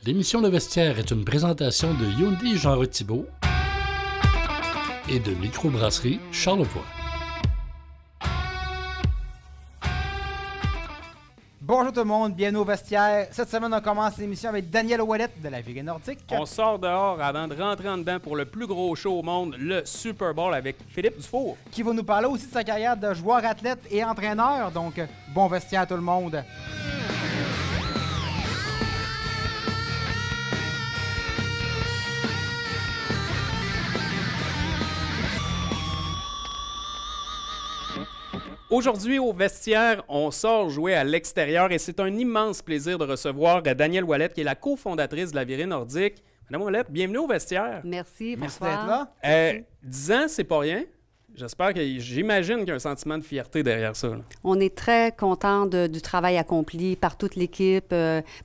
L'émission Le Vestiaire est une présentation de Hyundai Jean Thibault et de Microbrasserie Charlevoix. Bonjour tout le monde, bienvenue au Vestiaire. Cette semaine, on commence l'émission avec Daniel Ouellette de la Virée Nordique. On sort dehors avant de rentrer en dedans pour le plus gros show au monde, le Super Bowl avec Philippe Dufour. Qui va nous parler aussi de sa carrière de joueur, athlète et entraîneur. Donc, bon vestiaire à tout le monde. Aujourd'hui, au Vestiaire, on sort jouer à l'extérieur et c'est un immense plaisir de recevoir Danielle Ouellette, qui est la cofondatrice de la Virée Nordique. Madame Ouellette, bienvenue au Vestiaire. Merci, Merci bonsoir. d'être là. 10 ans, c'est pas rien. J'imagine qu'il y a un sentiment de fierté derrière ça. Là. On est très content du travail accompli par toute l'équipe,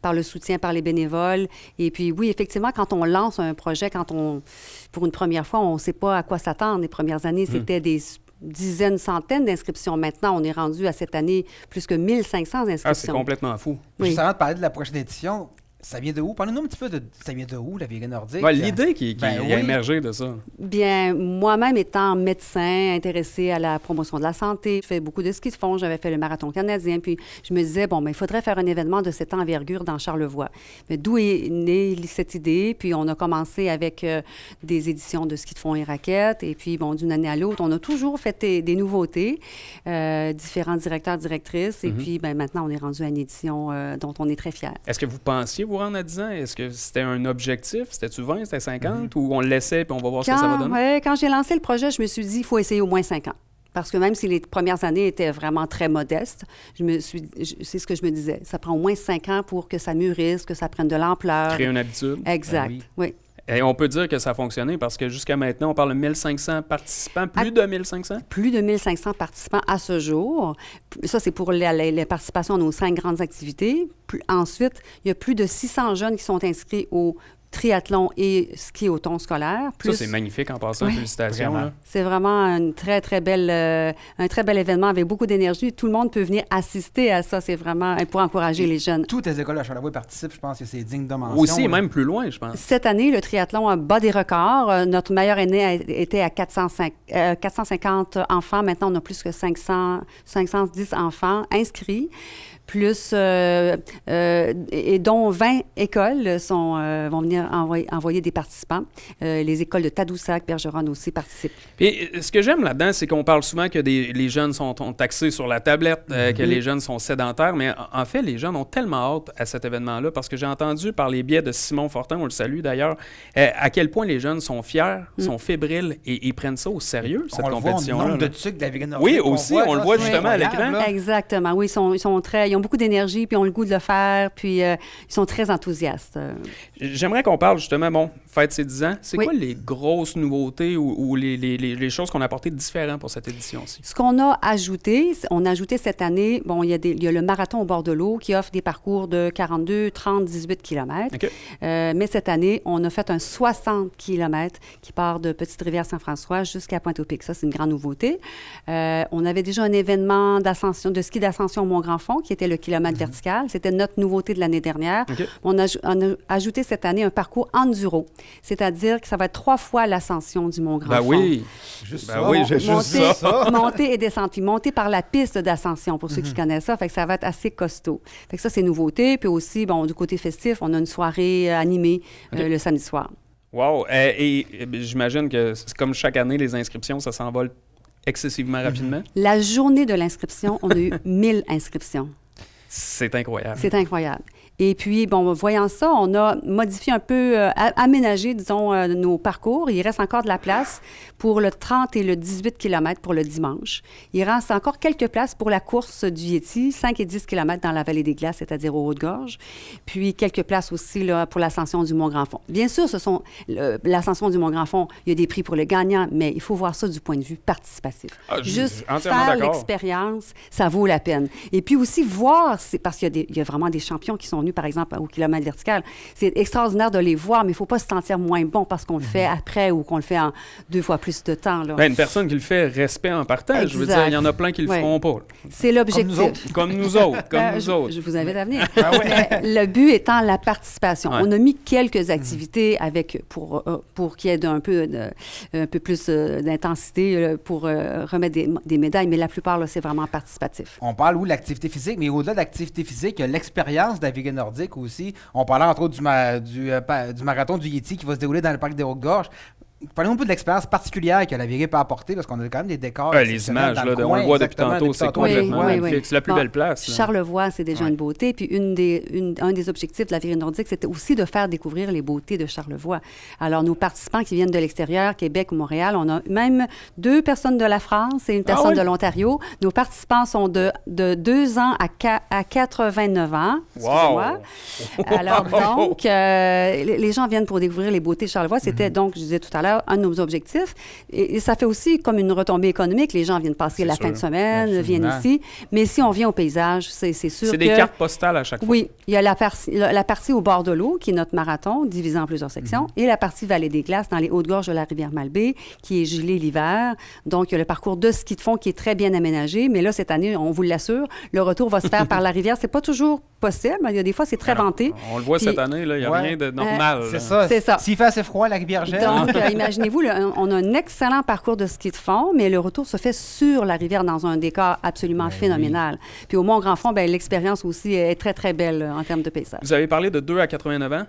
par le soutien, par les bénévoles. Et puis oui, effectivement, quand on lance un projet, pour une première fois, on ne sait pas à quoi s'attendre. Les premières années, c'était des dizaines, centaines d'inscriptions. Maintenant, on est rendu à cette année plus que 1500 inscriptions. Ah, c'est complètement fou. Oui. Juste avant de parler de la prochaine édition, ça vient de où? Parlez-nous un petit peu de ça vient de où, la Virée Nordique? Ouais, l'idée qui Ben a oui. émergé de ça. Bien, moi-même étant médecin, intéressée à la promotion de la santé, je fais beaucoup de ski de fond, j'avais fait le marathon canadien, puis je me disais, bon, mais il faudrait faire un événement de cette envergure dans Charlevoix. Mais d'où est née cette idée? Puis on a commencé avec des éditions de ski de fond et raquettes, et puis, bon, d'une année à l'autre, on a toujours fait des nouveautés, différents directeurs, directrices, et puis, ben, maintenant, on est rendu à une édition dont on est très fiers. Est-ce que vous pensiez vous rendre à 10 ans? Est-ce que c'était un objectif? C'était-tu 20? C'était 50? Ou on le laissait puis on va voir ce que ça va donner? Ouais, quand j'ai lancé le projet, je me suis dit, il faut essayer au moins 5 ans. Parce que même si les premières années étaient vraiment très modestes, c'est ce que je me disais. Ça prend au moins 5 ans pour que ça mûrisse, que ça prenne de l'ampleur. Créer une habitude. Exact, Ben oui. Et on peut dire que ça a fonctionné parce que jusqu'à maintenant, on parle de 1500 participants, plus de 1500? Plus de 1500 participants à ce jour. Ça, c'est pour les participations à nos 5 grandes activités. Ensuite, il y a plus de 600 jeunes qui sont inscrits au triathlon et ski au thon scolaire. Ça, c'est magnifique en passant. Oui. Félicitations. Vraiment. Là. C'est vraiment un très bel événement avec beaucoup d'énergie. Tout le monde peut venir assister à ça. C'est vraiment pour encourager les jeunes. Toutes les écoles à Charlevoix participent, je pense que c'est digne de mention. Aussi, là. même plus loin, je pense. Cette année, le triathlon a bat des records. Notre meilleure année était à 450 enfants. Maintenant, on a plus que 510 enfants inscrits. Plus, et dont 20 écoles vont venir envoyer des participants. Les écoles de Tadoussac, Bergeronne aussi participent. Puis, ce que j'aime là-dedans, c'est qu'on parle souvent que les jeunes sont taxés sur la tablette, que les jeunes sont sédentaires, mais en fait, les jeunes ont tellement hâte à cet événement-là, parce que j'ai entendu par les biais de Simon Fortin, on le salue d'ailleurs, à quel point les jeunes sont fiers, sont fébriles et prennent ça au sérieux, cette On le voit au compétition-là. nombre de trucs de la Virée Nordique. Oui, aussi, on le voit justement à l'écran. Là. Exactement. Oui, ils ont beaucoup d'énergie, puis ils ont le goût de le faire, puis ils sont très enthousiastes. J'aimerais qu'on parle justement, fête ses 10 ans. C'est Oui. quoi les grosses nouveautés ou les choses qu'on a apportées de différentes pour cette édition-ci? Ce qu'on a ajouté, cette année, bon, il y a le marathon au bord de l'eau qui offre des parcours de 42, 30, 18 km. OK. Mais cette année, on a fait un 60 km qui part de Petite-Rivière-Saint-François jusqu'à Pointe-aux-Pics. Ça, c'est une grande nouveauté. On avait déjà un événement de ski d'ascension au Mont-Grand-Fond qui était le kilomètre vertical. C'était notre nouveauté de l'année dernière. OK. On a ajouté cette année un parcours enduro, c'est-à-dire que ça va être 3 fois l'ascension du Mont-Grand-Fond. Ben oui. Juste Ben ça. oui, j'ai juste ça. Monter et descendre. Puis monter par la piste d'ascension, pour ceux qui connaissent ça. Fait que ça va être assez costaud. Fait que ça, c'est nouveauté. Puis aussi, bon, du côté festif, on a une soirée animée le samedi soir. Wow. Et j'imagine que c'est comme chaque année, les inscriptions, ça s'envole excessivement rapidement. La journée de l'inscription, on a eu 1000 inscriptions. C'est incroyable. C'est incroyable. Et puis, bon, voyant ça, on a modifié un peu, aménagé, disons, nos parcours. Il reste encore de la place pour le 30 et le 18 km pour le dimanche. Il reste encore quelques places pour la course du Yéti, 5 et 10 km dans la vallée des Glaces, c'est-à-dire au Haut-de-Gorge. Puis, quelques places aussi là, pour l'ascension du Mont-Grand-Fond. Bien sûr, l'ascension du Mont-Grand-Fond, il y a des prix pour le gagnant, mais il faut voir ça du point de vue participatif. Ah, Juste entièrement faire d'accord. l'expérience, ça vaut la peine. Et puis aussi voir, parce qu'il y a vraiment des champions qui sont venus connu, par exemple, au kilomètre vertical. C'est extraordinaire de les voir, mais il ne faut pas se sentir moins bon parce qu'on le fait après ou qu'on le fait en 2 fois plus de temps. Là. Ben, une personne qui le fait, respect en partage. Exact. Je veux dire, il y en a plein qui le feront pas. C'est l'objectif. Comme nous autres. Je vous invite à venir. Le but étant la participation. Ouais. On a mis quelques activités pour qu'il y ait un peu plus d'intensité pour remettre des médailles, mais la plupart, là, c'est vraiment participatif. On parle de l'activité physique, mais au-delà de l'activité physique, il y a l'expérience de la vegan nordique aussi. On parlait entre autres du marathon du Yéti qui va se dérouler dans le parc des Hautes-Gorges. Parlons un peu de l'expérience particulière que la Virée peut apporter, parce qu'on a quand même des décors. Les images, là, on le voit depuis tantôt, c'est complètement magnifique. C'est la plus belle place. Là. Charlevoix, c'est déjà une beauté. Puis un des objectifs de la Virée nordique, c'était aussi de faire découvrir les beautés de Charlevoix. Alors, nos participants qui viennent de l'extérieur, Québec ou Montréal, on a même 2 personnes de la France et une personne de l'Ontario. Nos participants sont de 2 ans à 89 ans. Wow! Alors, donc, les gens viennent pour découvrir les beautés de Charlevoix. C'était donc, je disais tout à l'heure, un de nos objectifs. Et ça fait aussi comme une retombée économique. Les gens viennent passer fin de semaine, viennent ici. Mais si on vient au paysage, c'est sûr que... C'est des cartes postales à chaque fois. Oui. Il y a la partie au bord de l'eau, qui est notre marathon, divisé en plusieurs sections, et la partie Vallée des Glaces, dans les Hautes-Gorges de la rivière Malbaie, qui est gelée l'hiver. Donc, il y a le parcours de ski de fond qui est très bien aménagé. Mais là, cette année, on vous l'assure, le retour va se faire par la rivière. C'est pas toujours possible. Il y a des fois, c'est très vanté. On le voit cette année, il n'y a rien de normal. C'est ça. S'il fait assez froid, la rivière gèle. Donc, imaginez-vous, on a un excellent parcours de ski de fond, mais le retour se fait sur la rivière dans un décor absolument phénoménal. Puis au Mont-Grand-Fond, l'expérience aussi est très, très belle en termes de paysage. Vous avez parlé de 2 à 89 ans.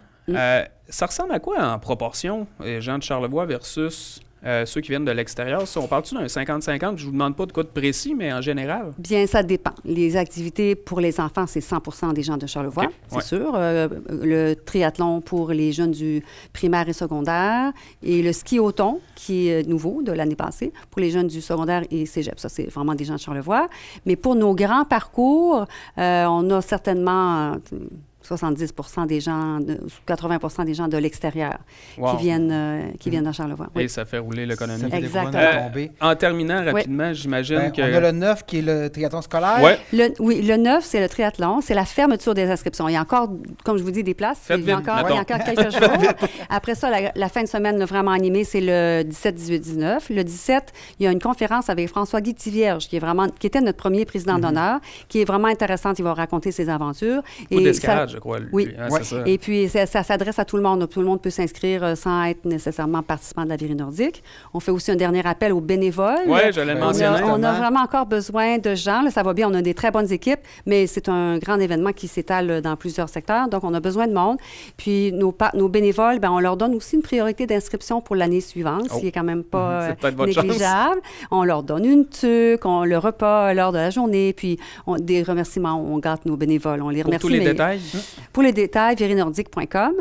Ça ressemble à quoi en proportion, les gens de Charlevoix versus ceux qui viennent de l'extérieur? On parle-tu d'un 50-50? Je ne vous demande pas de quoi de précis, mais en général? Bien, ça dépend. Les activités pour les enfants, c'est 100% des gens de Charlevoix, c'est sûr. Le triathlon pour les jeunes du primaire et secondaire. Et le ski au thon, qui est nouveau de l'année passée, pour les jeunes du secondaire et cégep. Ça, c'est vraiment des gens de Charlevoix. Mais pour nos grands parcours, on a certainement... 70% des gens, 80% des gens de l'extérieur qui viennent dans Charlevoix. Et ça fait rouler l'économie. Exactement. En terminant rapidement, j'imagine que... On a le 9 qui est le triathlon scolaire. Le 9, c'est le triathlon. C'est la fermeture des inscriptions. Il y a encore, comme je vous dis, des places. Il y a encore quelques jours. Après ça, la fin de semaine vraiment animée, c'est le 17, 18, 19. Le 17, il y a une conférence avec François-Guy Tivierge, qui était notre premier président d'honneur, qui est vraiment intéressante. Il va raconter ses aventures. Je crois. Oui. C'est ça. Et puis, ça s'adresse à tout le monde. Tout le monde peut s'inscrire sans être nécessairement participant de la Virée nordique. On fait aussi un dernier appel aux bénévoles. Oui, je l'ai mentionné. On a vraiment encore besoin de gens. Là, ça va bien, on a des très bonnes équipes, mais c'est un grand événement qui s'étale dans plusieurs secteurs. Donc, on a besoin de monde. Puis, nos bénévoles, on leur donne aussi une priorité d'inscription pour l'année suivante, ce qui est quand même pas négligeable. On leur donne une tuque, le repas lors de la journée, puis des remerciements. On gâte nos bénévoles. On les remercie. Pour tous les détails? Pour les détails, virénordique.com.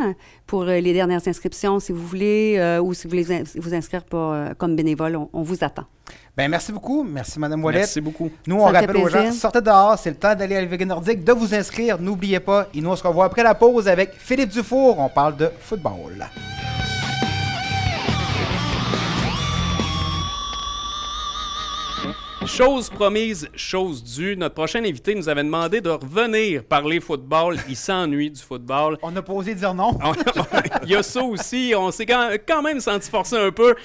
Pour les dernières inscriptions, si vous voulez, ou si vous voulez vous inscrire comme bénévole, on vous attend. Merci beaucoup. Merci, Mme Ouellette. Merci beaucoup. Nous, on rappelle aux gens, sortez dehors, c'est le temps d'aller à la Virée nordique, de vous inscrire. N'oubliez pas. Et nous, on se revoit après la pause avec Philippe Dufour. On parle de football. Chose promise, chose due. Notre prochain invité nous avait demandé de revenir parler football. Il s'ennuie du football. On a pas osé dire non. Il y a ça aussi. On s'est quand même senti forcer un peu.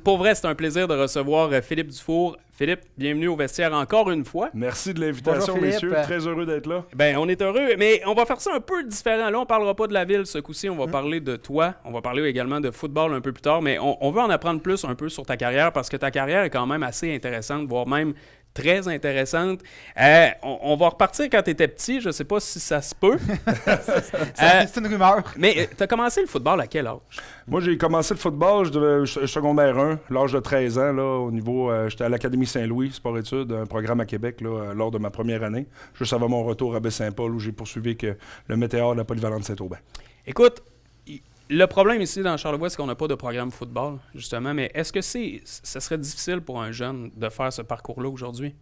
Pour vrai, c'est un plaisir de recevoir Philippe Dufour. Philippe, bienvenue au vestiaire encore une fois. Merci de l'invitation, messieurs. Très heureux d'être là. On est heureux, mais on va faire ça un peu différent. Là, on ne parlera pas de la ville ce coup-ci. On va parler de toi. On va parler également de football un peu plus tard, mais on veut en apprendre plus un peu sur ta carrière parce que ta carrière est quand même assez intéressante, voire même très intéressante. On va repartir quand tu étais petit. Je ne sais pas si ça se peut. C'est une rumeur. Mais tu as commencé le football à quel âge? Moi, j'ai commencé le football, secondaire 1, l'âge de 13 ans, là, au niveau... j'étais à l'Académie Saint-Louis, sport-études, un programme à Québec, là, lors de ma première année, juste avant mon retour à Baie-Saint-Paul, où j'ai poursuivi le météore de la polyvalente de Saint-Aubin. Écoute, le problème ici dans Charlevoix, c'est qu'on n'a pas de programme football, justement, mais est-ce que ça serait difficile pour un jeune de faire ce parcours-là aujourd'hui?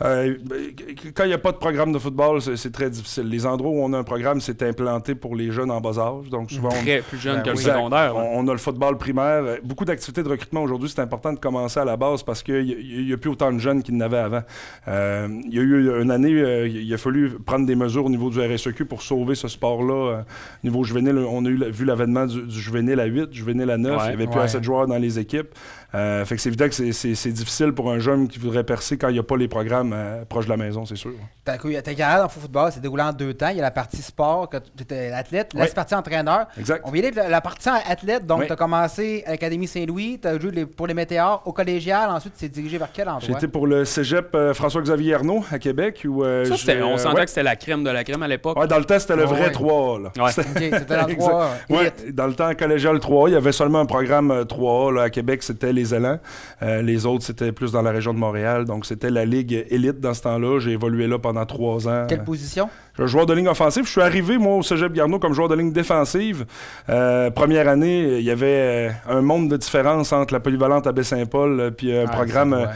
Quand il n'y a pas de programme de football, c'est très difficile. Les endroits où on a un programme, c'est implanté pour les jeunes en bas âge. Donc souvent, Plus jeunes que le exact. secondaire. Ouais. On a le football primaire. Beaucoup d'activités de recrutement aujourd'hui, c'est important de commencer à la base parce qu'il n'y a plus autant de jeunes qu'il n'y en avait avant. Il y a eu une année, il a fallu prendre des mesures au niveau du RSEQ pour sauver ce sport-là. Au niveau juvénile, on a vu l'avènement du juvénile à 8, juvénile à 9. Il n'y avait plus assez de joueurs dans les équipes. Fait que c'est évident que c'est difficile pour un jeune qui voudrait percer quand il n'y a pas les programmes proches de la maison, c'est sûr. Ta carrière dans le football s'est déroulée en 2 temps. Il y a la partie sport, que tu étais athlète, la partie entraîneur. Exact. On vient de la partie athlète, donc tu as commencé à l'Académie Saint-Louis, tu as joué pour les Météores au collégial, ensuite tu t'es dirigé vers quel endroit? J'étais pour le cégep François-Xavier Arnaud à Québec. Où, on sentait que c'était la crème de la crème à l'époque. Ouais, dans le temps, c'était le vrai 3A. Là. Ouais. C'était dans le 3A. Ouais, dans le temps collégial 3A, il y avait seulement un programme 3A. Là, à Québec, c'était les élans. Les autres, c'était plus dans la région de Montréal. Donc, c'était la Ligue élite dans ce temps-là. J'ai évolué là pendant 3 ans. Quelle position? Joueur de ligne offensive. Je suis arrivé, moi, au Cégep Garneau comme joueur de ligne défensive. Première année, il y avait un monde de différence entre la polyvalente à Baie-Saint-Paul puis un programme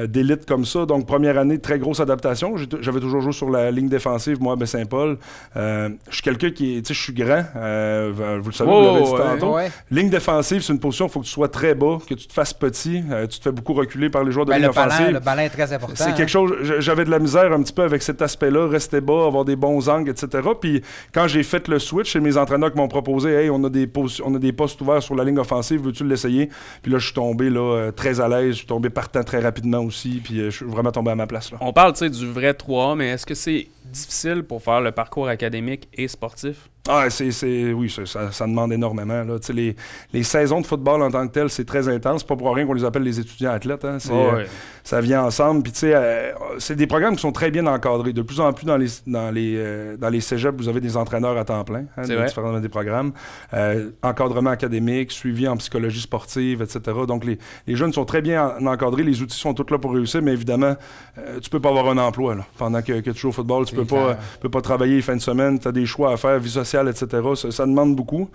d'élite comme ça. Donc, première année, très grosse adaptation. J'avais toujours joué sur la ligne défensive, moi, à Baie-Saint-Paul. Je suis quelqu'un qui, tu sais, je suis grand. Vous le savez, vous l'avez dit tantôt. Ligne défensive, c'est une position, il faut que tu sois très bas, que tu te fasses petit. Tu te fais beaucoup reculer par les joueurs de ligne offensive. Le ballon est très important. C'est quelque chose, j'avais de la misère un petit peu avec cet aspect-là, rester bas, avoir des bons angles, etc. Puis quand j'ai fait le switch, c'est mes entraîneurs qui m'ont proposé, hey, on a des postes ouverts sur la ligne offensive, veux-tu l'essayer? Puis là, je suis tombé là, très à l'aise, je suis tombé partant très rapidement aussi, puis je suis vraiment tombé à ma place. Là. On parle du vrai 3A, mais est-ce que c'est difficile pour faire le parcours académique et sportif? Ah, oui, ça demande énormément. Là. Les saisons de football en tant que telles, c'est très intense. C'est pas pour rien qu'on les appelle les étudiants athlètes. Hein. Ça vient ensemble. Puis, c'est des programmes qui sont très bien encadrés. De plus en plus dans les cégeps, vous avez des entraîneurs à temps plein, différents des programmes. Encadrement académique, suivi en psychologie sportive, etc. Donc, les jeunes sont très bien encadrés. Les outils sont tous là pour réussir. Mais évidemment, tu peux pas avoir un emploi là, pendant que tu joues au football. Tu peux pas travailler les fins de semaine. Tu as des choix à faire, vie sociale, etc. Ça demande beaucoup.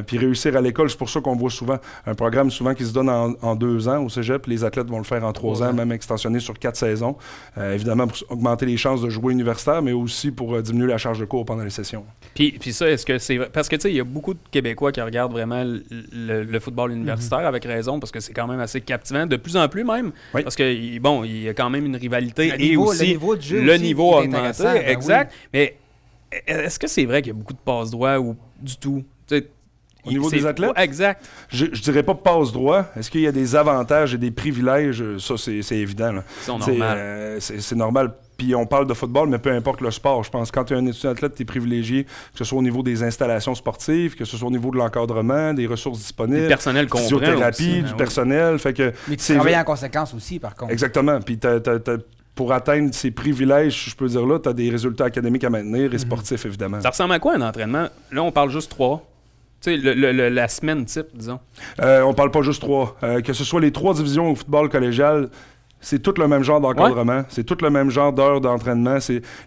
Puis réussir à l'école, c'est pour ça qu'on voit souvent un programme qui se donne en 2 ans au cégep. Les athlètes vont le faire en 3 ans, même extensionné sur 4 saisons. Évidemment, pour augmenter les chances de jouer universitaire, mais aussi pour diminuer la charge de cours pendant les sessions. Puis ça, est-ce que c'est vrai? Parce que, tu sais, il y a beaucoup de Québécois qui regardent vraiment le football universitaire avec raison, parce que c'est quand même assez captivant, de plus en plus même. Oui. Parce que, il y a quand même une rivalité le niveau augmenté. Exact. Oui. Mais est-ce que c'est vrai qu'il y a beaucoup de passe-droit ou du tout? Au niveau des athlètes? Exact. Je dirais pas passe-droit. Est-ce qu'il y a des avantages et des privilèges? Ça, c'est évident. Là. C'est normal. C'est normal. Puis on parle de football, mais peu importe le sport. Je pense que quand tu es un étudiant athlète, tu es privilégié, que ce soit au niveau des installations sportives, que ce soit au niveau de l'encadrement, des ressources disponibles, du personnel physiothérapie, du personnel. Fait que mais tu travailles en conséquence aussi, par contre. Exactement. Puis pour atteindre ces privilèges, je peux dire là, tu as des résultats académiques à maintenir et sportifs, évidemment. Ça ressemble à quoi un entraînement? Là, on parle juste 3. Tu sais, la semaine type, disons. On parle pas juste 3. Que ce soit les 3 divisions au football collégial, c'est tout le même genre d'encadrement, c'est tout le même genre d'heures d'entraînement.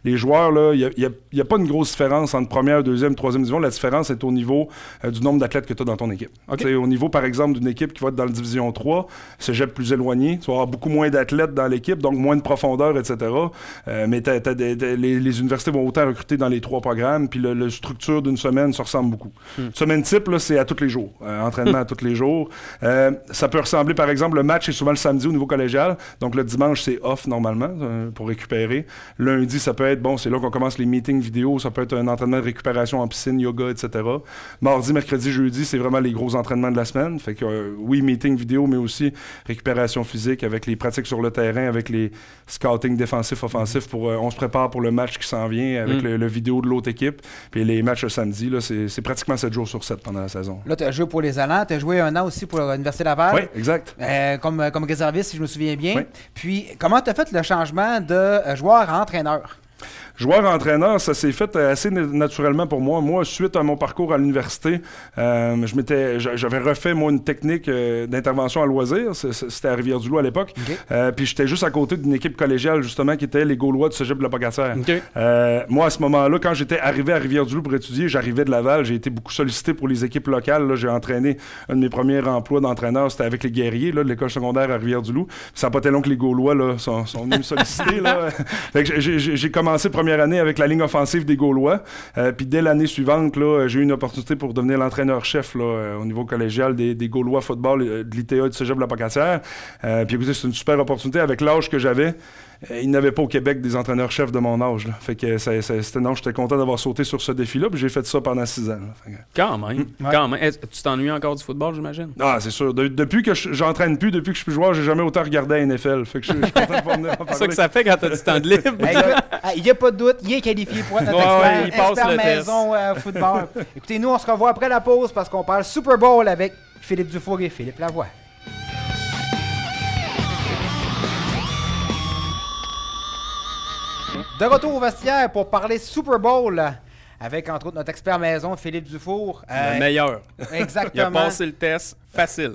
Les joueurs, là, il n'y a pas une grosse différence entre première, deuxième, troisième division. La différence est au niveau du nombre d'athlètes que tu as dans ton équipe. Okay. Au niveau, par exemple, d'une équipe qui va être dans la division 3, cégep plus éloigné, tu vas avoir beaucoup moins d'athlètes dans l'équipe, donc moins de profondeur, etc. Mais les universités vont autant recruter dans les 3 programmes, puis la structure d'une semaine se ressemble beaucoup. Semaine type, là, c'est à tous les jours. Entraînement à tous les jours. Ça peut ressembler, par exemple, le match est souvent le samedi au niveau collégial. Donc, le dimanche, c'est off normalement pour récupérer. Lundi, ça peut être, c'est là qu'on commence les meetings vidéo. Ça peut être un entraînement de récupération en piscine, yoga, etc. Mardi, mercredi, jeudi, c'est vraiment les gros entraînements de la semaine. Fait que oui, meeting vidéo, mais aussi récupération physique avec les pratiques sur le terrain, avec les scouting défensifs, offensifs. On se prépare pour le match qui s'en vient avec le vidéo de l'autre équipe. Puis les matchs le samedi, là, c'est pratiquement 7 jours sur 7 pendant la saison. Là, tu as joué pour les Allants. Tu as joué 1 an aussi pour l'Université Laval. Oui, exact. Comme réserviste, si je me souviens bien. Oui. Puis, comment tu as fait le changement de joueur à entraîneur? Joueur-entraîneur, ça s'est fait assez naturellement pour moi. Moi, suite à mon parcours à l'université, j'avais refait, moi, une technique d'intervention à loisir. C'était à Rivière-du-Loup à l'époque. Okay. Puis j'étais juste à côté d'une équipe collégiale, justement, qui était les Gaulois du Cégep de la Pocatière. Okay. Moi, à ce moment-là, quand j'étais arrivé à Rivière-du-Loup pour étudier, j'arrivais de Laval. J'ai été beaucoup sollicité pour les équipes locales. Là, j'ai entraîné un de mes premiers emplois d'entraîneur, c'était avec les guerriers là, de l'école secondaire à Rivière-du-Loup. Ça n'a pas été long que les Gaulois là, sont venus me solliciter. Là. Fait que j'ai commencé première année avec la ligne offensive des Gaulois. Puis dès l'année suivante, là, j'ai eu une opportunité pour devenir l'entraîneur-chef au niveau collégial des Gaulois football de l'ITA du Cégep de la Pocatière. Puis écoutez, c'est une super opportunité. Avec l'âge que j'avais, il n'avait pas au Québec des entraîneurs-chefs de mon âge. Là. Fait que j'étais content d'avoir sauté sur ce défi-là, puis j'ai fait ça pendant 6 ans. Quand même. Quand même. Tu t'ennuies encore du football, j'imagine? Ah, c'est sûr. Depuis que j'entraîne plus, depuis que je suis joueur, j'ai jamais autant regardé à NFL. Fait que je suis content de pas venir en parler. C'est ça que ça fait quand t'as du temps de libre. Il n'y a pas de doute, il est qualifié pour être notre expert maison football. Écoutez, nous, on se revoit après la pause parce qu'on parle Super Bowl avec Philippe Dufour et Philippe Lavoie. De retour au vestiaire pour parler Super Bowl avec, entre autres, notre expert maison, Philippe Dufour. Le meilleur. Exactement. Il a passé le test facile.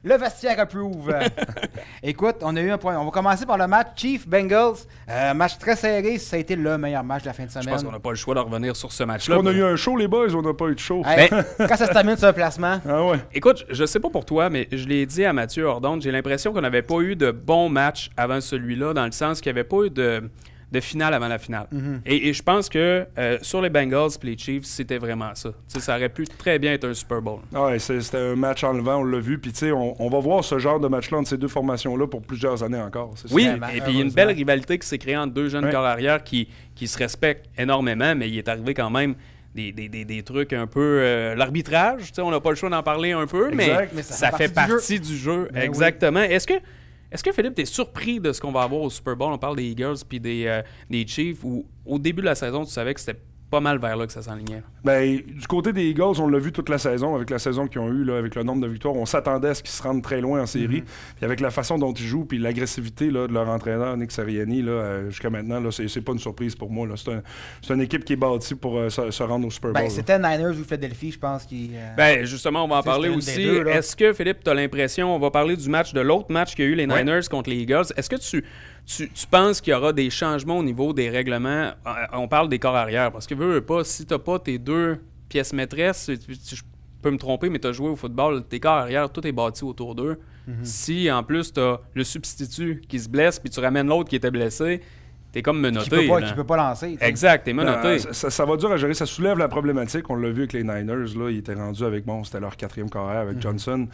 Le vestiaire approuve. Écoute, on a eu un point. On va commencer par le match Chiefs-Bengals. Match très serré. Ça a été le meilleur match de la fin de semaine. Je pense qu'on n'a pas le choix de revenir sur ce match-là. On a eu un show, les boys, ou on n'a pas eu de show? Hey, quand ça se termine sur un placement. Ah ouais. Écoute, je sais pas pour toi, mais je l'ai dit à Mathieu Hordonne, j'ai l'impression qu'on n'avait pas eu de bons matchs avant celui-là, dans le sens qu'il n'y avait pas eu de finale avant la finale. Mm-hmm. Et je pense que sur les Bengals et les Chiefs, c'était vraiment ça. T'sais, ça aurait pu très bien être un Super Bowl. Ouais, c'était un match enlevant, on l'a vu. Puis on va voir ce genre de match-là entre ces deux formations-là pour plusieurs années encore. Oui, et puis il y a une belle rivalité qui s'est créée entre deux jeunes corps arrière qui se respectent énormément, mais il est arrivé quand même des trucs un peu... l'arbitrage, on n'a pas le choix d'en parler un peu, mais ça fait partie du jeu. Ben exactement. Oui. Est-ce que Philippe, t'es surpris de ce qu'on va avoir au Super Bowl? On parle des Eagles puis des Chiefs, où au début de la saison, tu savais que c'était pas mal vers là que ça s'enlignait. Ben, du côté des Eagles, on l'a vu toute la saison, avec la saison qu'ils ont eue, là, avec le nombre de victoires. On s'attendait à ce qu'ils se rendent très loin en série. Puis avec la façon dont ils jouent, puis l'agressivité là, de leur entraîneur, Nick Sirianni, jusqu'à maintenant, là, c'est pas une surprise pour moi. Là. C'est une équipe qui est bâtie pour se rendre au Super Bowl. Ben, c'était Niners ou Philadelphie, je pense. Ben, justement, on va en parler aussi. Est-ce que, Philippe, tu as l'impression, on va parler du match, de l'autre match qu'il y a eu, les Niners contre les Eagles. Est-ce que tu penses qu'il y aura des changements au niveau des règlements? On parle des corps arrière, parce que veux pas, si t'as pas tes deux pièces maîtresses, je peux me tromper, mais t'as joué au football, tes corps arrière, tout est bâti autour d'eux. Mm-hmm. Si en plus t'as le substitut qui se blesse, puis tu ramènes l'autre qui était blessé, t'es comme menotté. Qui peut pas lancer. T'sais. Exact, t'es menotté. Ça va dur à gérer. Ça soulève la problématique. On l'a vu avec les Niners. Là, ils étaient rendus avec, c'était leur 4e carrière avec Johnson.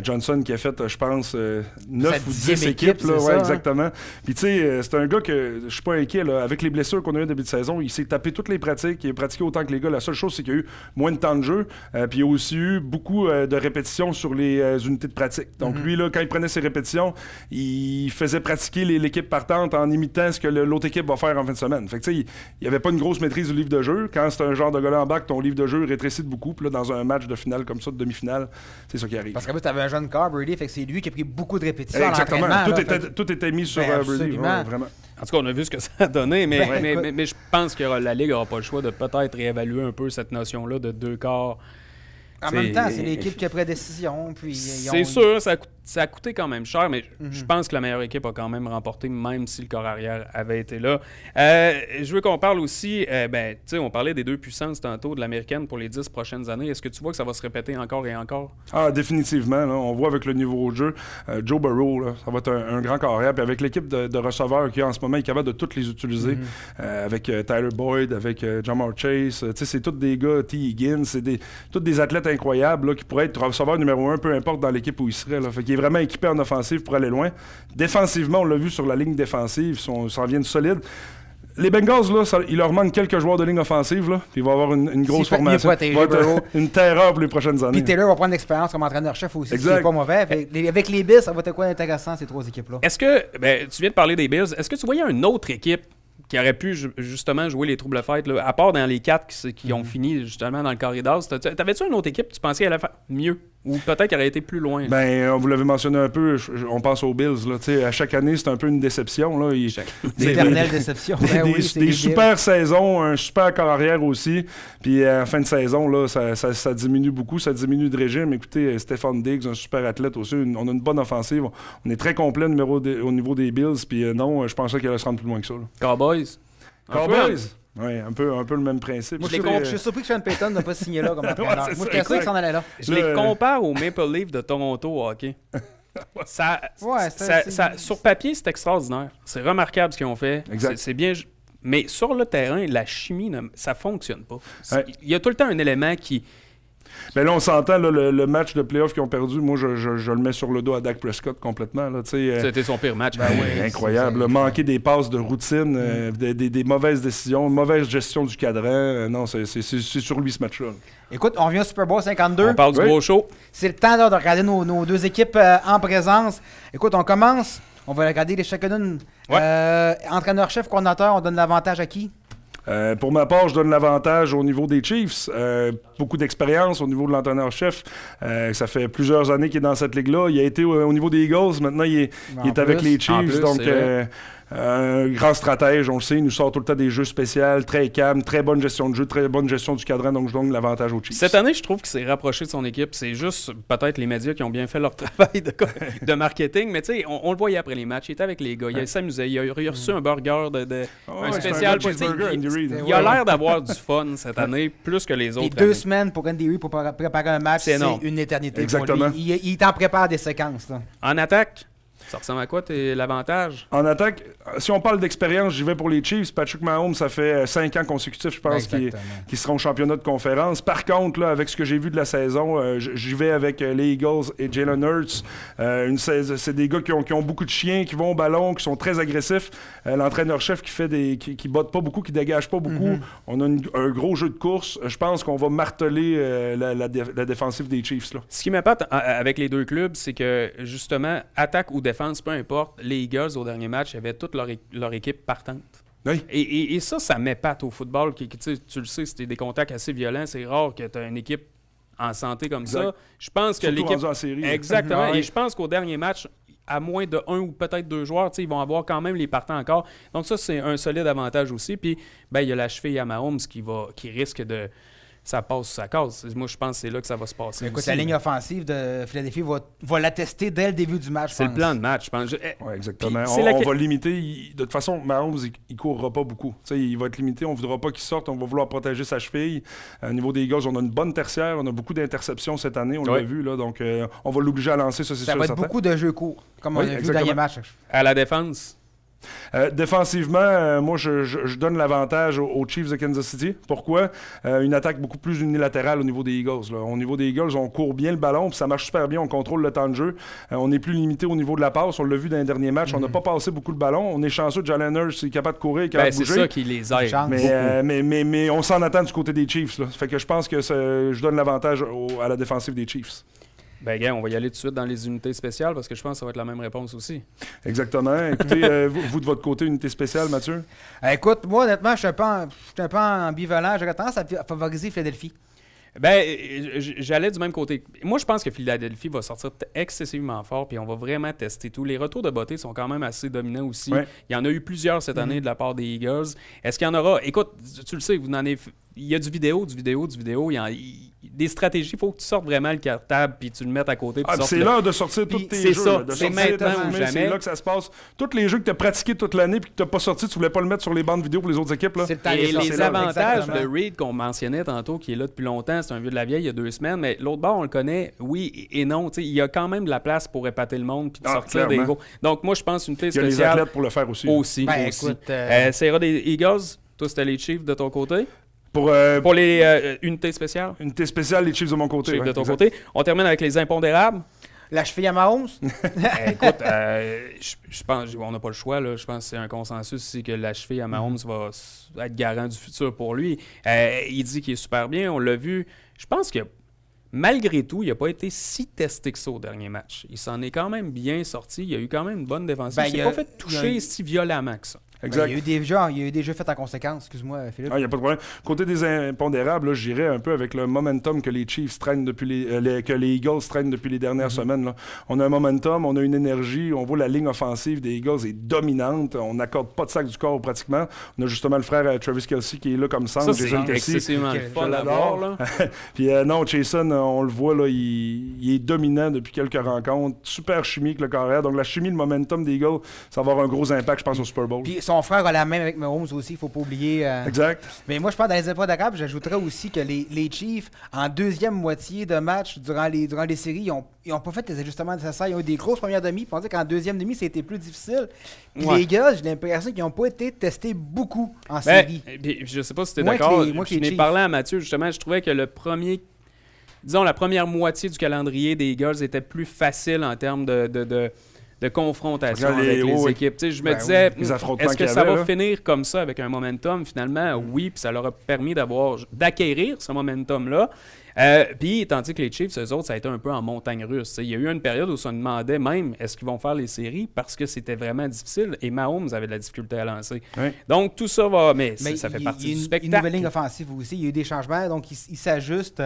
Johnson qui a fait, je pense, 9 ou 10 équipes. Là, ouais, exactement. Puis tu sais, c'est un gars que je suis pas inquiet. Là, avec les blessures qu'on a eues au début de saison, il s'est tapé toutes les pratiques. Il a pratiqué autant que les gars. La seule chose, c'est qu'il y a eu moins de temps de jeu. Puis il y a aussi eu beaucoup de répétitions sur les unités de pratique. Donc lui, là, quand il prenait ses répétitions, il faisait pratiquer l'équipe partante en imitant ce que l'autre équipe va faire en fin de semaine. Fait que tu sais, il n'y avait pas une grosse maîtrise du livre de jeu. Quand c'est un genre de gars en bac, ton livre de jeu rétrécit de beaucoup. Puis là, dans un match de finale comme ça, de demi-finale, c'est ça qui arrive. Parce qu'en plus, tu avais un jeune corps, Brady, fait que c'est lui qui a pris beaucoup de répétitions. Exactement. Tout était mis sur Brady. Ouais, vraiment. En tout cas, on a vu ce que ça a donné, mais je pense que la Ligue n'aura pas le choix de peut-être réévaluer un peu cette notion-là de deux corps. En même temps, c'est l'équipe qui a pris la décision. C'est sûr, ça a coûté quand même cher, mais je pense que la meilleure équipe a quand même remporté, même si le corps arrière avait été là. Je veux qu'on parle aussi, on parlait des deux puissances tantôt de l'américaine pour les 10 prochaines années. Est-ce que tu vois que ça va se répéter encore et encore? Ah, définitivement. Là, on voit avec le niveau de jeu, Joe Burrow, là, ça va être un grand corps arrière. Puis avec l'équipe de receveurs qu'il y a en ce moment, il est capable de toutes les utiliser. Avec Tyler Boyd, avec Jamar Chase. C'est tous des gars, T. Higgins, c'est tous des athlètes incroyables là, qui pourraient être receveurs numéro 1, peu importe dans l'équipe où ils seraient. Là. Fait qu'il est vraiment équipé en offensive pour aller loin. Défensivement, on l'a vu sur la ligne défensive, ils s'en viennent solides. Les Bengals, là, il leur manque quelques joueurs de ligne offensive, là, puis il va avoir une grosse formation. Il va être une terreur pour les prochaines années. Puis Taylor va prendre l'expérience comme entraîneur-chef aussi, ce qui n'est pas mauvais. Avec les Bills, ça va être quoi d'intéressant, ces trois équipes-là? Est-ce que, tu viens de parler des Bills, est-ce que tu voyais une autre équipe qui aurait pu justement jouer les troubles fêtes, là, à part dans les 4 qui ont fini justement dans le corridor? T'avais-tu une autre équipe, tu pensais qu'elle allait faire mieux Ou peut-être qu'il aurait été plus loin. Vous l'avez mentionné un peu, on pense aux Bills. Là, à chaque année, c'est un peu une déception. Là. L'éternelle déception. Des super saisons, un super corps arrière aussi. Puis en fin de saison, là, ça diminue beaucoup, ça diminue de régime. Écoutez, Stefan Diggs, un super athlète aussi. On a une bonne offensive. On est très complet au niveau des Bills. Puis non, je pensais qu'il allait se rendre plus loin que ça. Là. Cowboys. Oui, un peu le même principe. Moi, je suis surpris que Sean Payton n'a pas signé là comme entraîneur. Moi, je pensais qu'il s'en allait là. Je les compare aux Maple Leafs de Toronto au hockey. Sur papier, c'est extraordinaire. C'est remarquable ce qu'ils ont fait. C'est bien. Mais sur le terrain, la chimie, ça ne fonctionne pas. Il y a tout le temps un élément qui... Ben là, on s'entend, là, le match de playoff qu'ils ont perdu, moi, je le mets sur le dos à Dak Prescott complètement. C'était son pire match. Incroyable. Manquer des passes de routine, des mauvaises décisions, mauvaise gestion du cadran. Non, c'est sur lui ce match-là. Écoute, on revient au Super Bowl 52. On parle du gros show. C'est le temps là, de regarder nos deux équipes en présence. Écoute, on commence. On va regarder les chacune. Entraîneur-chef, coordinateur, on donne l'avantage à qui? Pour ma part, je donne l'avantage au niveau des Chiefs. Beaucoup d'expérience au niveau de l'entraîneur-chef. Ça fait plusieurs années qu'il est dans cette ligue-là. Il a été au niveau des Eagles. Maintenant, il est avec les Chiefs. Donc, un grand stratège, on le sait. Il nous sort tout le temps des jeux spéciaux, très calme, très bonne gestion de jeu, très bonne gestion du cadran. Donc, je donne l'avantage aux Chiefs. Cette année, je trouve qu'il s'est rapproché de son équipe. C'est juste peut-être les médias qui ont bien fait leur travail de marketing. Mais tu sais, on le voyait après les matchs. Il était avec les gars. Il s'amusait. Il a reçu un burger un spécial. Il a l'air d'avoir du fun cette année, plus que les autres. Et 2 semaines pour Andy Reid pour préparer un match, c'est une éternité. Exactement. Pour lui. Il t'en prépare des séquences. Là. En attaque, ça ressemble à quoi l'avantage? En attaque, si on parle d'expérience, j'y vais pour les Chiefs. Patrick Mahomes, ça fait 5 ans consécutifs, je pense, qu'ils seront championnat de conférence. Par contre, là, avec ce que j'ai vu de la saison, j'y vais avec les Eagles et Jalen Hurts. C'est des gars qui ont beaucoup de chiens, qui vont au ballon, qui sont très agressifs. L'entraîneur-chef qui botte pas beaucoup, qui dégage pas beaucoup. On a un gros jeu de course. Je pense qu'on va marteler la défensive des Chiefs. Là. Ce qui m'épate avec les deux clubs, c'est que, justement, attaque ou défense, peu importe, les Eagles, au dernier match, avaient toute leur équipe partante. Oui. Et ça m'épate au football. Tu le sais, c'était des contacts assez violents. C'est rare que tu aies une équipe en santé comme ça. Je pense que l'équipe... en série. Exactement. Et je pense qu'au dernier match, à moins de 1 ou peut-être 2 joueurs, ils vont avoir quand même les partants encore. Donc ça, c'est un solide avantage aussi. Puis, il y a la cheville à Mahomes qui risque de... Ça passe, ça casse. Moi, je pense que c'est là que ça va se passer. Écoute, aussi, la ligne offensive de Philadelphie va l'attester dès le début du match. C'est le plan de match, je pense. Oui, exactement. On va limiter. De toute façon, Mahomes, il ne courra pas beaucoup. Il va être limité. On ne voudra pas qu'il sorte. On va vouloir protéger sa cheville. Au niveau des Eagles, on a une bonne tertiaire. On a beaucoup d'interceptions cette année. On l'a vu. Là, donc, on va l'obliger à lancer. Ça va être beaucoup de jeux courts, comme on a vu dans le dernier match. À la défense? Défensivement, moi, je donne l'avantage aux Chiefs de Kansas City. Pourquoi? Une attaque beaucoup plus unilatérale au niveau des Eagles. Là. Au niveau des Eagles, on court bien le ballon, puis ça marche super bien, on contrôle le temps de jeu. On est plus limité au niveau de la passe. On l'a vu dans les derniers matchs. On n'a pas passé beaucoup le ballon. On est chanceux de Jalen Hurts, il est capable de courir, il est capable de bouger. C'est ça qui les aide. Mais on s'en attend du côté des Chiefs. Là. Ça fait que je pense que je donne l'avantage à la défensive des Chiefs. Gars, on va y aller tout de suite dans les unités spéciales parce que je pense que ça va être la même réponse aussi. Exactement. Écoutez, vous de votre côté, unité spéciale, Mathieu? Écoute, moi, honnêtement, je suis un peu ambivalent. J'aurais tendance à favoriser Philadelphie. J'allais du même côté. Moi, je pense que Philadelphie va sortir excessivement fort puis on va vraiment tester tout. Les retours de beauté sont quand même assez dominants aussi. Ouais. Il y en a eu plusieurs cette année de la part des Eagles. Est-ce qu'il y en aura? Écoute, tu le sais, il y a du vidéo. Des stratégies, il faut que tu sortes vraiment le cartable puis tu le mettes à côté. C'est l'heure de sortir tous tes jeux. C'est ça, c'est maintenant ou jamais. C'est là que ça se passe. Tous les jeux que tu as pratiqués toute l'année puis que tu n'as pas sorti, tu voulais pas le mettre sur les bandes vidéo pour les autres équipes. Là. Et les avantages de Reid qu'on mentionnait tantôt, qui est là depuis longtemps, c'est un vieux de la vieille il y a 2 semaines, mais l'autre bord, on le connaît, oui et non. Il y a quand même de la place pour épater le monde puis de sortir des gros. Donc moi, je pense une spéciale. Il y a les athlètes pour le faire aussi. Écoute, ça ira des Eagles. Toi, c'était les Chiefs de ton côté. Pour les unités spéciales. Unité spéciale, les Chiefs de mon côté. Chiefs de ton côté. On termine avec les impondérables. La cheville à Mahomes? Écoute, je pense on n'a pas le choix. Là. Je pense que c'est un consensus ici que la cheville à Mahomes va être garant du futur pour lui. Il dit qu'il est super bien, on l'a vu. Je pense que malgré tout, il n'a pas été si testé que ça au dernier match. Il s'en est quand même bien sorti. Il a eu quand même une bonne défensive. Il ne s'est pas fait toucher si violemment que ça. Exact. Il y a eu des jeux faits en conséquence, excuse-moi, Philippe. Il n'y a pas de problème. Côté des impondérables, là, j'irais un peu avec le momentum que les Chiefs traînent depuis que les Eagles traînent depuis les dernières semaines. Là. On a un momentum, on a une énergie, on voit la ligne offensive des Eagles est dominante, on n'accorde pas de sac du corps pratiquement. On a justement le frère Travis Kelce qui est là comme centre, Ça, Jason c'est Kelce. excessivement le fun à voir, là. Puis non, Jason, on le voit, là, il est dominant depuis quelques rencontres. Super chimique, le carrière. Donc la chimie, le momentum des Eagles, ça va avoir un gros impact, je pense, au Super Bowl. Puis son frère a la même avec Mahomes aussi, il ne faut pas oublier. Exact. Mais moi, je pense dans les impondérables, j'ajouterais aussi que les Chiefs, en deuxième moitié de match, durant les séries, ils n'ont pas fait les ajustements nécessaires. Ils ont eu des grosses premières demi. Puis on dit qu'en deuxième demi, c'était plus difficile. Puis les gars, j'ai l'impression qu'ils n'ont pas été testés beaucoup en série. Je sais pas si tu es Moins d'accord. que les Je n'ai Chiefs. parlé à Mathieu, justement. Je trouvais que la première moitié du calendrier des Eagles était plus facile en termes de confrontation Regarde avec les oui. équipes. Tu sais, je me Ben disais, Les affrontements est-ce que qu'il y ça avait, va là? finir comme ça avec un momentum? Finalement, oui, puis ça leur a permis d'acquérir ce momentum-là. Puis, tandis que les Chiefs, eux autres, ça a été un peu en montagne russe. T'sais, il y a eu une période où on se demandait même est-ce qu'ils vont faire les séries parce que c'était vraiment difficile et Mahomes avait de la difficulté à lancer. Oui. Donc, tout ça va. Mais Mais ça fait il partie y a du une spectacle. nouvelle ligne offensive aussi. Il y a eu des changements, donc il s'ajuste.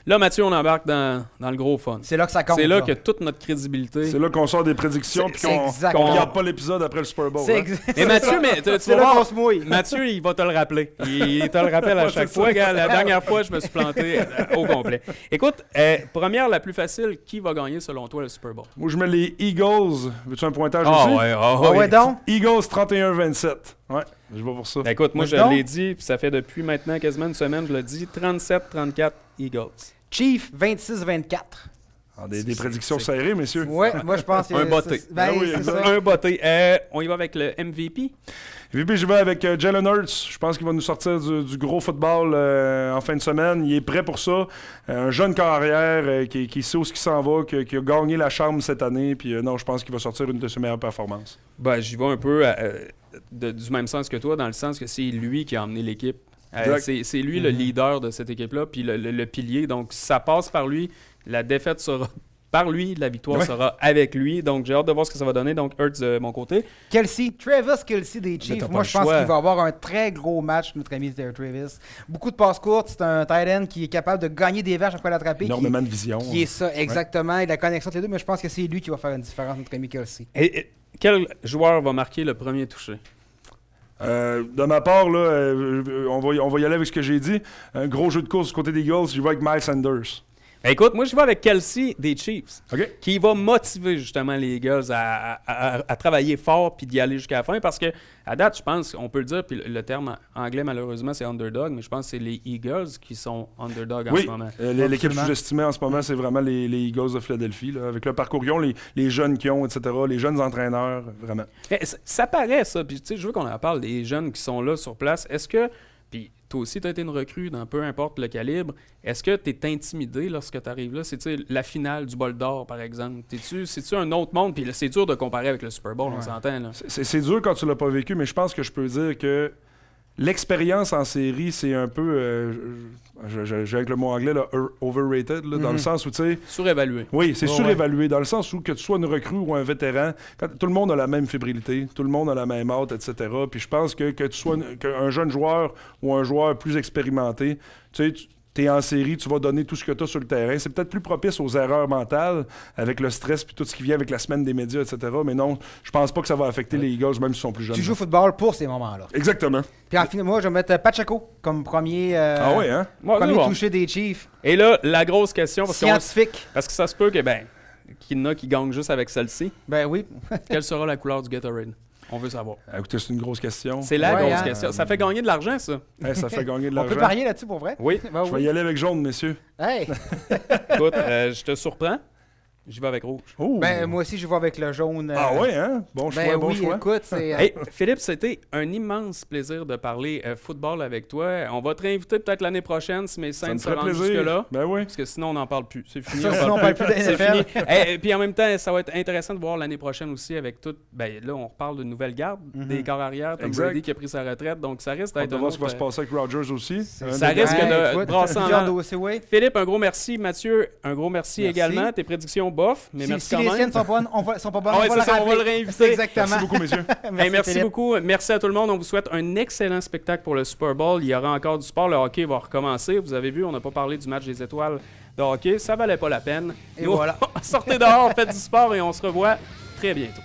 Là, Mathieu, on embarque dans le gros fun. C'est là que ça compte. C'est là que toute notre crédibilité. C'est là qu'on sort des prédictions C'est- puis c'est qu'on exactement. ne regarde pas l'épisode après le Super Bowl. C'est hein. exact. Et Mathieu, mais tu C'est vas là qu'on voir, se mouille. Mathieu, il va te le rappeler. Il te le rappelle à chaque fois. Regarde, la dernière fois, je me suis planté au complet. Écoute, première la plus facile, qui va gagner selon toi le Super Bowl? Moi, je mets les Eagles. Veux-tu un pointage aussi? Ah ouais, donc. Eagles 31-27. Ouais, je vais pour ça. Ben écoute, moi, je Donc. l'ai dit, puis ça fait depuis maintenant quasiment une semaine, je le dis, 37-34 Eagles. Chief 26-24. Ah, des prédictions serrées, messieurs. Ouais, moi je pense que Un botté. Ben, Ah oui, c'est exact. ça. Un botté. On y va avec le MVP? VP, je vais avec Jalen Hurts. Je pense qu'il va nous sortir du gros football en fin de semaine. Il est prêt pour ça. Un jeune carrière qui sait où ce qu'il s'en va, qui a gagné la chambre cette année. Puis non, je pense qu'il va sortir une de ses meilleures performances. Ben, j'y vais un peu du même sens que toi, dans le sens que c'est lui qui a emmené l'équipe. C'est lui le leader de cette équipe-là, puis le pilier. Donc, ça passe par lui. La défaite sera par lui, la victoire sera avec lui. Donc, j'ai hâte de voir ce que ça va donner. Donc, Hurts de mon côté. Travis Kelce des t'as Chiefs. pas Moi, le je pense choix. qu'il va avoir un très gros match, notre ami Travis. Beaucoup de passes courtes. C'est un tight end qui est capable de gagner des verges après l'attraper. Énormément de vision. Qui est ça, exactement. Et la connexion entre les deux. Mais je pense que c'est lui qui va faire une différence, notre ami Kelce. Et quel joueur va marquer le premier touché? De ma part, là, on va y aller avec ce que j'ai dit. Un gros jeu de course du côté des Eagles, je vais avec Miles Sanders. Écoute, moi, je vais avec Kelce des Chiefs, OK? qui va motiver justement les Eagles à travailler fort puis d'y aller jusqu'à la fin. Parce que à date, je pense, on peut le dire, puis le terme anglais, malheureusement, c'est underdog, mais je pense que c'est les Eagles qui sont underdog en Oui, ce moment. l'équipe Absolument. sous-estimée en ce moment, c'est vraiment les Eagles de Philadelphie. Là, avec le parcours qu'ils ont, les jeunes qu'ils ont, etc., les jeunes entraîneurs, vraiment. Ça paraît, ça. Puis, tu sais, je veux qu'on en parle des jeunes qui sont là sur place. Est-ce que, puis toi aussi, tu as été une recrue dans peu importe le calibre, est-ce que tu es intimidé lorsque tu arrives là? C'est la finale du bol d'or, par exemple. C'est-tu un autre monde? Puis là, c'est dur de comparer avec le Super Bowl, on s'entend, là. C'est dur quand tu l'as pas vécu, mais je pense que je peux dire que l'expérience en série, c'est un peu, j'ai avec le mot anglais, là, overrated, là, dans le sens où, tu sais... Surévalué. Oui, c'est Ouais, surévalué, dans le sens où que tu sois une recrue ou un vétéran, tout le monde a la même fébrilité, tout le monde a la même hâte, etc. Puis je pense que tu sois qu'un jeune joueur ou un joueur plus expérimenté, tu sais, tu es en série, tu vas donner tout ce que tu as sur le terrain. C'est peut-être plus propice aux erreurs mentales avec le stress puis tout ce qui vient avec la semaine des médias, etc. Mais non, je pense pas que ça va affecter les Eagles, même s'ils sont plus jeunes. Tu joues au football pour ces moments-là. Exactement. Puis en final, moi, je vais mettre Pacheco comme premier, Ah ouais, hein? Ouais, premier c'est bon. touché des Chiefs. Et là, la grosse question, parce Scientifique. que ça se peut que, qu'il y en a qui gagnent juste avec celle-ci. Ben oui. Quelle sera la couleur du Gatorade? On veut savoir. Écoutez, c'est une grosse question. C'est la Ouais, grosse hein. question. Ça fait gagner de l'argent, ça. Ça fait gagner de On peut l'argent. parier là-dessus pour vrai? Oui. Ben Je vais oui. y aller avec jaune, messieurs. Hey. Écoute, je te surprends. J'y vais avec rouge. Oh. Ben, moi aussi, je vais avec le jaune. Ah ouais, hein? Bon choix, Ben bon oui, choix. écoute, c'est... Hey, Philippe, c'était un immense plaisir de parler football avec toi. On va te réinviter peut-être l'année prochaine si mes Ça scènes me se ferait rendent plaisir. jusque-là. Ben oui. Parce que sinon, on n'en parle plus. C'est fini. Ça, sinon, on parle plus de C'est NFL. fini. Et puis en même temps, ça va être intéressant de voir l'année prochaine aussi avec tout. Ben là, on reparle de nouvelle garde, des corps arrière. Tom Exact. Brady qui a pris sa retraite. Donc ça risque On d'être va un voir ce qui va autre, se passer avec Rodgers aussi. ça risque de brasser en plusieurs l'air. dossiers, oui. Philippe, un gros merci. Mathieu, un gros merci Merci. également. Tes prédictions bof, mais merci Si quand les même. siennes sont bonnes, on va Ouais, le c'est ça, on va rappeler. le réinviter. Exactement. Merci beaucoup, messieurs. Merci Philippe. beaucoup. Merci à tout le monde. On vous souhaite un excellent spectacle pour le Super Bowl. Il y aura encore du sport. Le hockey va recommencer. Vous avez vu, on n'a pas parlé du match des étoiles de hockey. Ça valait pas la peine. Et Nous, voilà. sortez dehors, faites du sport et on se revoit très bientôt.